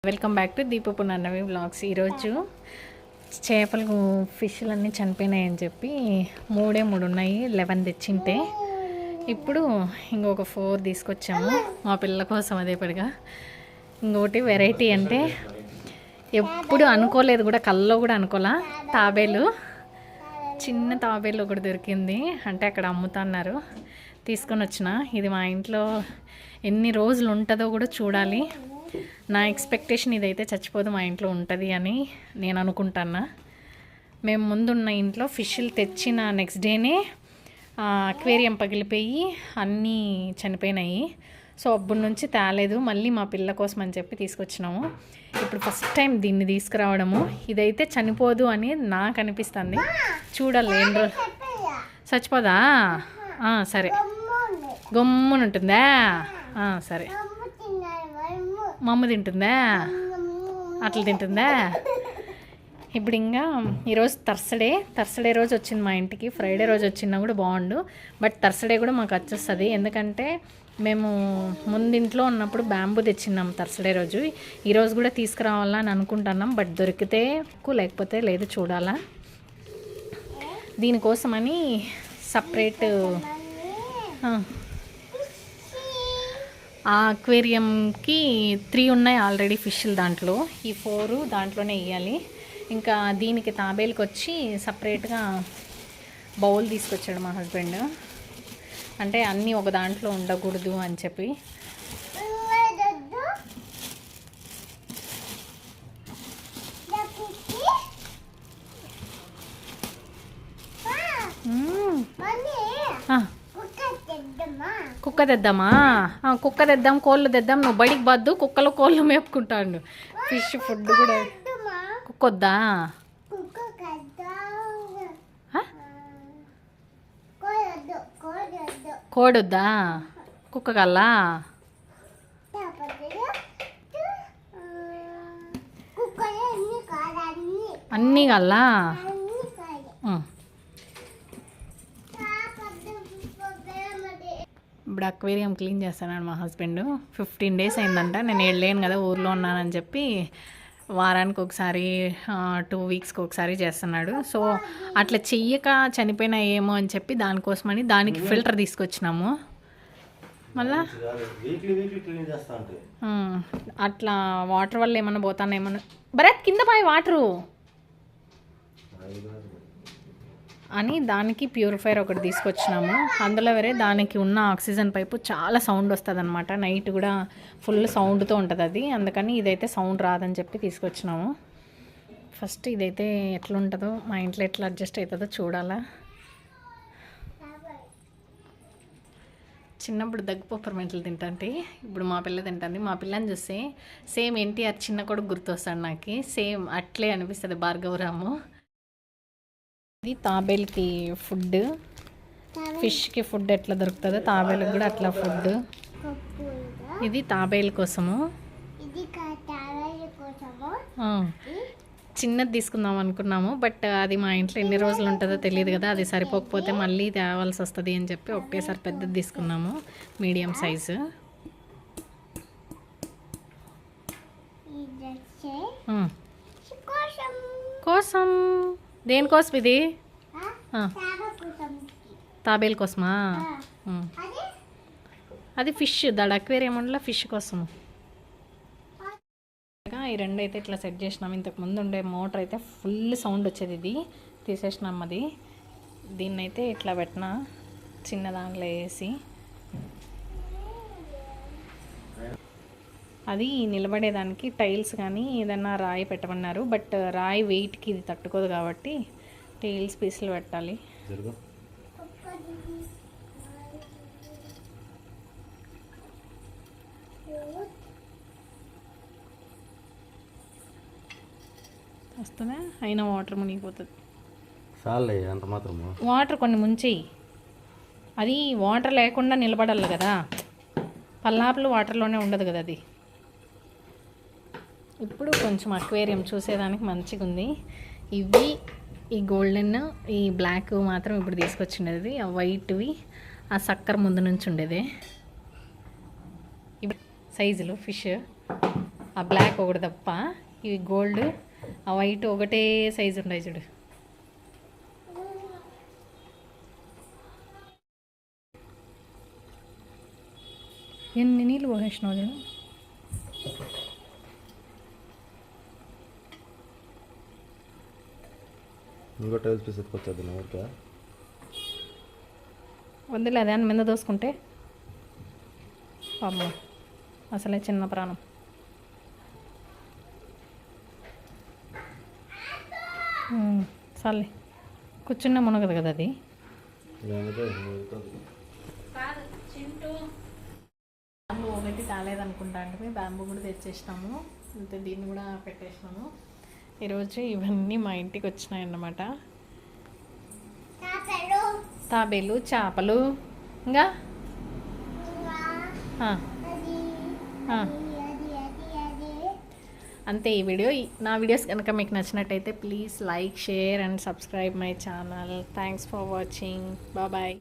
Welcome back to దీపపు నన్నవి vlogs. ఈరోజు చేపలు ఫిష్లు అన్నీ చనిపోయినాయని చెప్పి మూడు ఉన్నాయి, 11 తెచ్చింటే ఇప్పుడు ఇంకొక 4 తీసుకొచ్చాము మా పిల్లల కోసం. అదేపడిగా ఇంకోటి వెరైటీ అంటే ఎప్పుడు అనుకోలేదు కూడా, కల్లో కూడా అనుకోలే, తాబేలు, చిన్న తాబేలు ఒకటి దొరికింది. అంటే అక్కడ అమ్ముతున్నారు, తీసుకొని వచ్చిన. ఇది మా ఇంట్లో ఎన్ని రోజులు ఉంటుందో కూడా చూడాలి. నా ఎక్స్పెక్టేషన్ ఇదైతే చచ్చిపోదు, మా ఇంట్లో ఉంటుంది అని నేను అనుకుంటున్నా. మేము ముందున్న ఇంట్లో ఫిష్లు తెచ్చిన నెక్స్ట్ డేనే అక్వేరియం పగిలిపోయి అన్నీ చనిపోయినాయి. సో అప్పటి నుంచి తేలేదు. మళ్ళీ మా పిల్ల కోసం అని చెప్పి తీసుకొచ్చినాము. ఇప్పుడు ఫస్ట్ టైం దీన్ని తీసుకురావడము. ఇదైతే చనిపోదు అని నాకు అనిపిస్తుంది. చూడాలి ఏం రోజు చచ్చిపోదా. సరే, గమ్మున ఉంటుందా? సరే, మా అమ్మ తింటుందా? అట్లా తింటుందా? ఇప్పుడు ఇంకా ఈరోజు థర్స్డే రోజు వచ్చింది మా ఇంటికి. ఫ్రైడే రోజు వచ్చినా కూడా బాగుండు, బట్ థర్స్డే కూడా మాకు వచ్చేస్తుంది. ఎందుకంటే మేము ముందింట్లో ఉన్నప్పుడు బ్యాంబూ తెచ్చినాం థర్స్డే రోజు. ఈరోజు కూడా తీసుకురావాలని అనుకుంటున్నాం, బట్ దొరికితే లేకపోతే లేదు, చూడాలా. దీనికోసమని సపరేట్ ఆ అక్వేరియంకి 3 ఉన్నాయి ఆల్రెడీ ఫిష్లు. దాంట్లో ఈ 4 దాంట్లోనే వేయాలి. ఇంకా దీనికి తాబేలుకి వచ్చి సపరేట్గా బౌల్ తీసుకొచ్చాడు మా హస్బెండ్. అంటే అన్నీ ఒక దాంట్లో ఉండకూడదు అని చెప్పి. కుక్క తెద్దామా? కుక్క తెద్దాం, కోళ్ళు తెద్దాం. నువ్వు బడికి బద్దు, కుక్కలు కోళ్ళు మేపుకుంటాడు. ఫిష్ ఫుడ్ కూడా. కుక్క వద్దా? కోడొద్దా? కుక్క కల్లా అన్నీ కల్లా. ఇప్పుడు అక్వేరియం క్లీన్ చేస్తాను మా హస్బెండ్. 15 days అయిందంట. నేను వెళ్ళలేను కదా, ఊర్లో ఉన్నానని చెప్పి వారానికి ఒకసారి 2 weeksకి ఒకసారి చేస్తున్నాడు. సో అట్లా చెయ్యక చనిపోయినా ఏమో అని చెప్పి దానికోసమని దానికి ఫిల్టర్ తీసుకొచ్చినాము. మళ్ళా అట్లా వాటర్ వల్ల ఏమన్నా పోతాను ఏమన్నా. భరత్ కింద పోయి వాటరు అని దానికి ప్యూరిఫైర్ ఒకటి తీసుకొచ్చినాము. అందులో వేరే దానికి ఉన్న ఆక్సిజన్ పైపు చాలా సౌండ్ వస్తుంది అనమాట. నైట్ కూడా ఫుల్ సౌండ్తో ఉంటుంది అది. అందుకని ఇదైతే సౌండ్ రాదని చెప్పి తీసుకొచ్చినాము. ఫస్ట్ ఇదైతే ఎట్లుంటుందో, మా ఇంట్లో ఎట్లా అడ్జస్ట్ అవుతుందో చూడాలా. చిన్నప్పుడు దగ్గుపప్పర్ మెంటలు తింటాంటే ఇప్పుడు మా పిల్ల తింటుంది. మా పిల్లని చూస్తే సేమ్ ఎన్టీఆర్ చిన్న కొడుకు గుర్తొస్తాడు నాకు. సేమ్ అట్లే అనిపిస్తుంది భార్గవరాము. ఇది తాబేలుకి ఫుడ్, ఫిష్కి ఫుడ్ ఎట్లా దొరుకుతుందో తాబేలుకి కూడా అట్లా ఫుడ్. ఇది తాబేలు కోసము. చిన్నది తీసుకుందాం అనుకున్నాము, బట్ అది మా ఇంట్లో ఎన్ని రోజులు ఉంటుందో తెలియదు కదా. అది సరిపోకపోతే మళ్ళీ తేవాల్సి వస్తుంది అని చెప్పి ఒకేసారి పెద్దది తీసుకున్నాము, మీడియం సైజు. కోసం దేనికోసం ఇది? తాబేలు కోసమా? అది ఫిష్, దాడు అక్వేరియం ఉండలో ఫిష్ కోసము. ఈ 2 అయితే ఇట్లా సెట్ చేసినాం. ఇంతకు ముందు ఉండే మోటార్ అయితే ఫుల్ సౌండ్ వచ్చేది, ఇది తీసేసినాం. అది దీన్ని అయితే ఇట్లా పెట్టిన చిన్న దాంట్లో వేసి. అది నిలబడేదానికి టైల్స్ కానీ ఏదైనా రాయి పెట్టమన్నారు, బట్ రాయి వెయిట్కి ఇది తట్టుకోదు కాబట్టి టైల్స్ పీసులు పెట్టాలి. వస్తుందా? అయినా వాటర్ మునిగిపోతుంది. వాటర్ కొన్ని ముంచేయి, అది వాటర్ లేకుండా నిలబడాలి కదా. పల్లాపులు వాటర్లోనే ఉండదు కదా అది. ఇప్పుడు కొంచెం అక్వేరియం చూసేదానికి మంచిగా ఉంది. ఇవి ఈ గోల్డెన్, ఈ బ్లాక్ మాత్రం ఇప్పుడు తీసుకొచ్చిండేది. ఆ వైట్వి ఆ సక్కర్ ముందు నుంచి ఉండేది. సైజులు ఫిష్ ఆ బ్లాక్ ఒకటి తప్ప ఇవి గోల్డ్, ఆ వైట్ ఒకటే సైజు ఉన్నాయి చూడు. ఎన్ని నీళ్ళు పోసేసినావు చూడు. ఇంకో టైల్స్ పీస్ ఎత్తుకొచ్చేది నా ఊరికే. వద్దులే అదే అని మీద దోసుకుంటే పాపం అసలే చిన్న ప్రాణం. సర్లే కూర్చున్నా మునగదు కదా అది. బ్యాంబూ ఒకటి తాలేదనుకుంటా అంటే బ్యాంబూ కూడా తెచ్చేసినాము. అంతే దీన్ని కూడా పెట్టేసినాము. ఈరోజు ఇవన్నీ మా ఇంటికి వచ్చినాయి అన్నమాట. తాబేలు, చేపలు, ఇంకా అంతే. ఈ వీడియో, నా వీడియోస్ కనుక మీకు నచ్చినట్టయితే please like, share and subscribe my channel. Thanks for watching. Bye.